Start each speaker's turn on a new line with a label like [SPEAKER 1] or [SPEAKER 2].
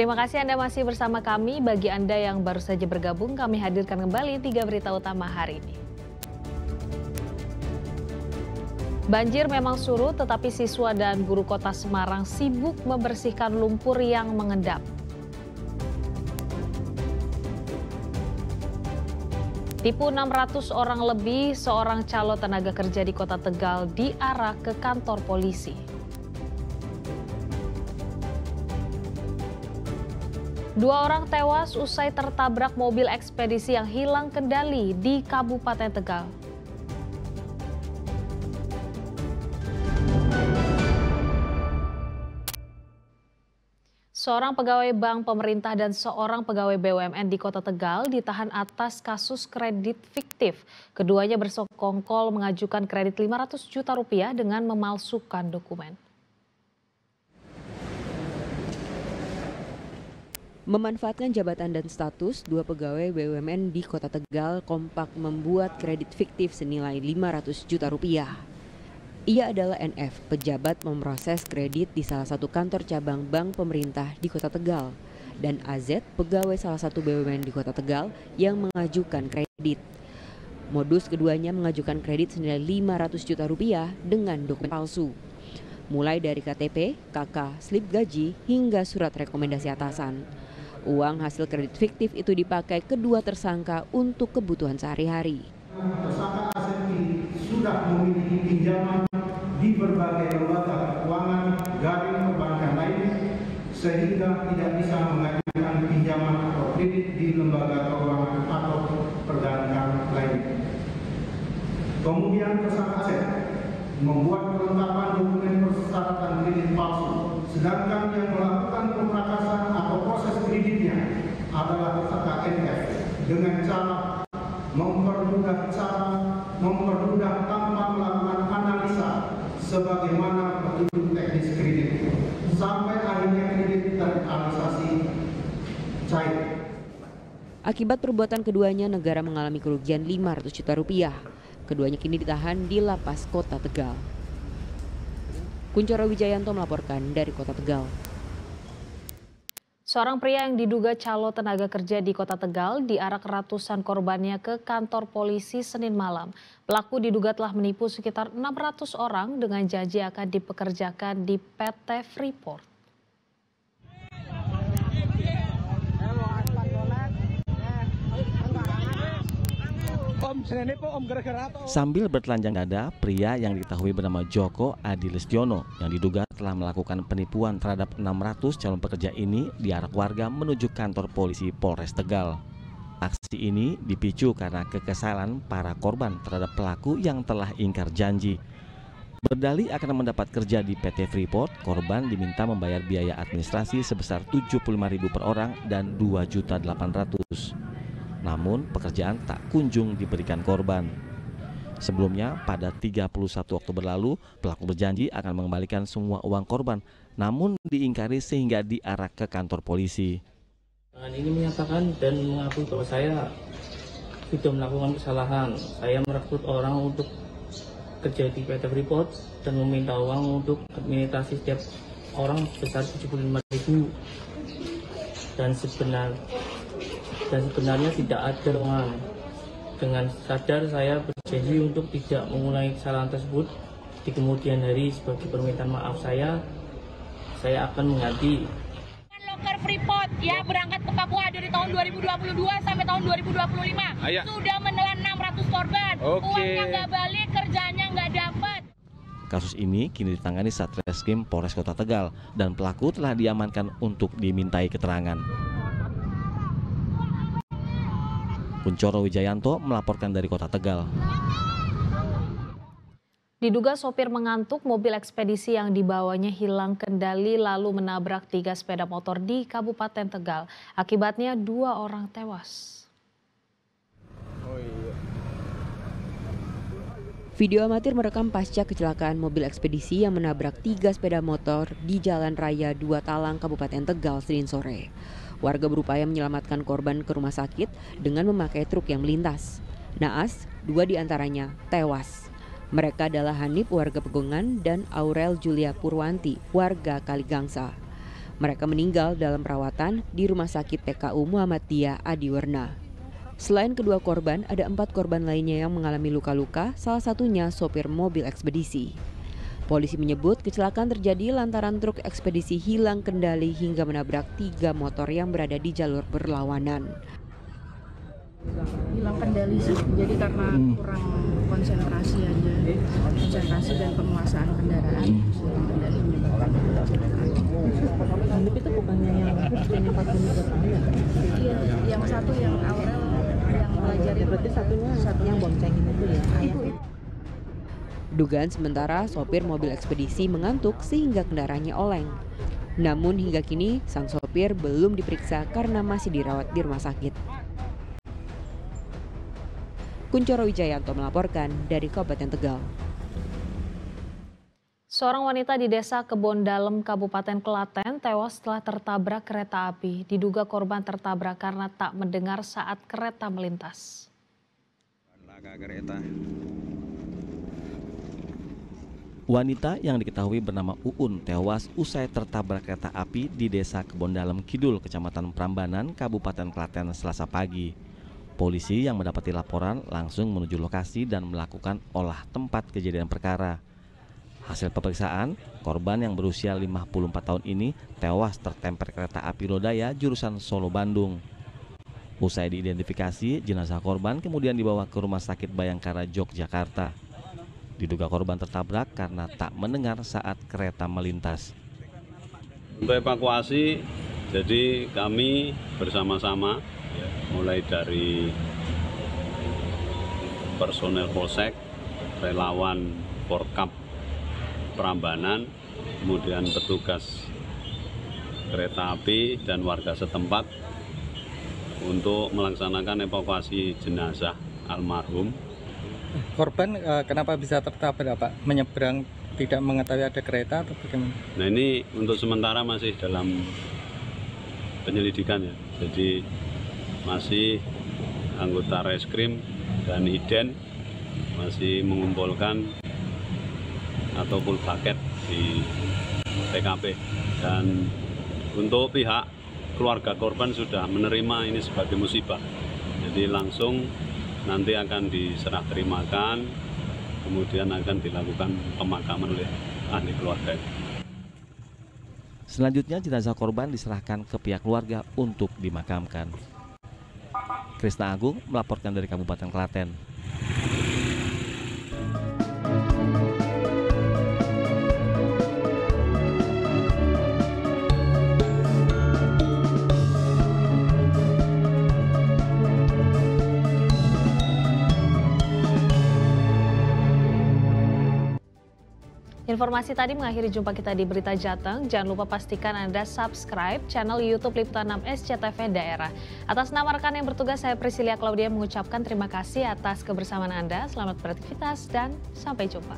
[SPEAKER 1] Terima kasih Anda masih bersama kami. Bagi Anda yang baru saja bergabung, kami hadirkan kembali 3 berita utama hari ini. Banjir memang surut, tetapi siswa dan guru kota Semarang sibuk membersihkan lumpur yang mengendap. Tipu 600 orang lebih, seorang calon tenaga kerja di Kota Tegal diarak ke kantor polisi. Dua orang tewas usai tertabrak mobil ekspedisi yang hilang kendali di Kabupaten Tegal. Seorang pegawai bank pemerintah dan seorang pegawai BUMN di Kota Tegal ditahan atas kasus kredit fiktif. Keduanya bersekongkol mengajukan kredit 500 juta rupiah dengan memalsukan dokumen.
[SPEAKER 2] Memanfaatkan jabatan dan status, dua pegawai BUMN di Kota Tegal kompak membuat kredit fiktif senilai 500 juta rupiah. Ia adalah NF, pejabat memproses kredit di salah satu kantor cabang bank pemerintah di Kota Tegal, dan AZ, pegawai salah satu BUMN di Kota Tegal yang mengajukan kredit. Modus keduanya mengajukan kredit senilai 500 juta rupiah dengan dokumen palsu. Mulai dari KTP, KK, slip gaji, hingga surat rekomendasi atasan. Uang hasil kredit fiktif itu dipakai kedua tersangka untuk kebutuhan sehari-hari.
[SPEAKER 3] Tersangka AZ ini sudah memiliki pinjaman di berbagai lembaga keuangan garing perbankan lain sehingga tidak bisa mengajukan pinjaman atau kredit di lembaga keuangan atau perbankan lain. Kemudian tersangka AZ membuat kelengkapan dokumen persyaratan kredit palsu, sedangkan yang melakukan pemrakasan atau proses kreditnya adalah tersangka NF dengan cara mempermudah tanpa melakukan analisa sebagaimana petunjuk teknis kredit sampai akhirnya kredit terrealisasi cair.
[SPEAKER 2] Akibat perbuatan keduanya, negara mengalami kerugian 500 juta rupiah. Keduanya kini ditahan di Lapas Kota Tegal. Kuncoro Wijayanto melaporkan dari Kota Tegal.
[SPEAKER 1] Seorang pria yang diduga calo tenaga kerja di Kota Tegal diarak ratusan korbannya ke kantor polisi Senin malam. Pelaku diduga telah menipu sekitar 600 orang dengan janji akan dipekerjakan di PT Freeport.
[SPEAKER 4] Sambil bertelanjang dada, pria yang diketahui bernama Joko Adi Listiono yang diduga telah melakukan penipuan terhadap 600 calon pekerja ini diarak warga menuju kantor polisi Polres Tegal. Aksi ini dipicu karena kekesalan para korban terhadap pelaku yang telah ingkar janji. Berdalih akan mendapat kerja di PT Freeport, korban diminta membayar biaya administrasi sebesar Rp75.000 per orang dan Rp2.800.000. Namun pekerjaan tak kunjung diberikan korban. Sebelumnya pada 31 Oktober lalu pelaku berjanji akan mengembalikan semua uang korban, namun diingkari sehingga diarak ke kantor polisi.
[SPEAKER 5] Ini menyatakan dan mengakui bahwa saya sudah melakukan kesalahan. Saya merekrut orang untuk kerja di PT Freeport dan meminta uang untuk administrasi setiap orang sebesar Rp75.000 dan sebenarnya tidak ada uang. Dengan sadar saya berjanji untuk tidak mengulangi kesalahan tersebut. Di kemudian hari sebagai permintaan maaf saya akan mengganti.
[SPEAKER 6] Loker Freeport ya berangkat ke Papua dari tahun 2022 sampai tahun 2025. Sudah menelan 600 korban. Uangnya nggak balik, kerjanya nggak dapat.
[SPEAKER 4] Kasus ini kini ditangani Satreskrim Polres Kota Tegal dan pelaku telah diamankan untuk dimintai keterangan. Kuncoro Wijayanto melaporkan dari Kota Tegal.
[SPEAKER 1] Diduga sopir mengantuk, mobil ekspedisi yang dibawanya hilang kendali lalu menabrak 3 sepeda motor di Kabupaten Tegal. Akibatnya 2 orang tewas.
[SPEAKER 2] Video amatir merekam pasca kecelakaan mobil ekspedisi yang menabrak 3 sepeda motor di Jalan Raya 2 Talang, Kabupaten Tegal, Senin sore. Warga berupaya menyelamatkan korban ke rumah sakit dengan memakai truk yang melintas. Naas, 2 diantaranya tewas. Mereka adalah Hanif, warga Pegongan, dan Aurel Julia Purwanti, warga Kaligangsa. Mereka meninggal dalam perawatan di Rumah Sakit PKU Muhammadiyah Adiwerna. Selain kedua korban, ada 4 korban lainnya yang mengalami luka-luka, salah satunya sopir mobil ekspedisi. Polisi menyebut kecelakaan terjadi lantaran truk ekspedisi hilang kendali hingga menabrak 3 motor yang berada di jalur berlawanan.
[SPEAKER 7] Hilang kendali sih, jadi karena kurang konsentrasi aja, konsentrasi dan penguasaan kendaraan, hilang kendali menyebabkan kecelakaan.
[SPEAKER 2] Tapi itu bukannya yang yang 40 tahun ya?
[SPEAKER 7] Iya, yang satu yang Aurel yang belajar itu.
[SPEAKER 2] Berarti satunya yang boncengin itu ya? Dugaan sementara sopir mobil ekspedisi mengantuk sehingga kendaraannya oleng. Namun hingga kini sang sopir belum diperiksa karena masih dirawat di rumah sakit. Kuncoro Wijayanto melaporkan dari Kabupaten Tegal.
[SPEAKER 1] Seorang wanita di Desa Kebon Dalem, Kabupaten Klaten tewas setelah tertabrak kereta api. Diduga korban tertabrak karena tak mendengar saat kereta melintas.
[SPEAKER 4] Wanita yang diketahui bernama Uun tewas usai tertabrak kereta api di Desa Kebon Dalem Kidul, Kecamatan Prambanan, Kabupaten Klaten, Selasa pagi. Polisi yang mendapati laporan langsung menuju lokasi dan melakukan olah tempat kejadian perkara. Hasil pemeriksaan, korban yang berusia 54 tahun ini tewas tertemper kereta api Lodaya jurusan Solo-Bandung. Usai diidentifikasi, jenazah korban kemudian dibawa ke Rumah Sakit Bayangkara, Yogyakarta. Diduga korban tertabrak karena tak mendengar saat kereta melintas.
[SPEAKER 8] Untuk evakuasi, jadi kami bersama-sama mulai dari personel Polsek, relawan Porkap Prambanan, kemudian petugas kereta api dan warga setempat untuk melaksanakan evakuasi jenazah almarhum.
[SPEAKER 9] Korban kenapa bisa tertabrak, Pak? Menyeberang tidak mengetahui ada kereta atau bagaimana?
[SPEAKER 8] Nah, ini untuk sementara masih dalam penyelidikan ya. Jadi masih anggota reskrim dan IDEN masih mengumpulkan atau full paket di TKP, dan untuk pihak keluarga korban sudah menerima ini sebagai musibah, jadi langsung nanti akan diserah terimakan, kemudian akan dilakukan pemakaman oleh ahli keluarga.
[SPEAKER 4] Selanjutnya jenazah korban diserahkan ke pihak keluarga untuk dimakamkan. Krisna Agung melaporkan dari Kabupaten Klaten.
[SPEAKER 1] Informasi tadi mengakhiri jumpa kita di Berita Jateng. Jangan lupa pastikan Anda subscribe channel YouTube Liputan 6 SCTV Daerah. Atas nama rekan yang bertugas, saya Priscilia Claudia mengucapkan terima kasih atas kebersamaan Anda. Selamat beraktivitas dan sampai jumpa.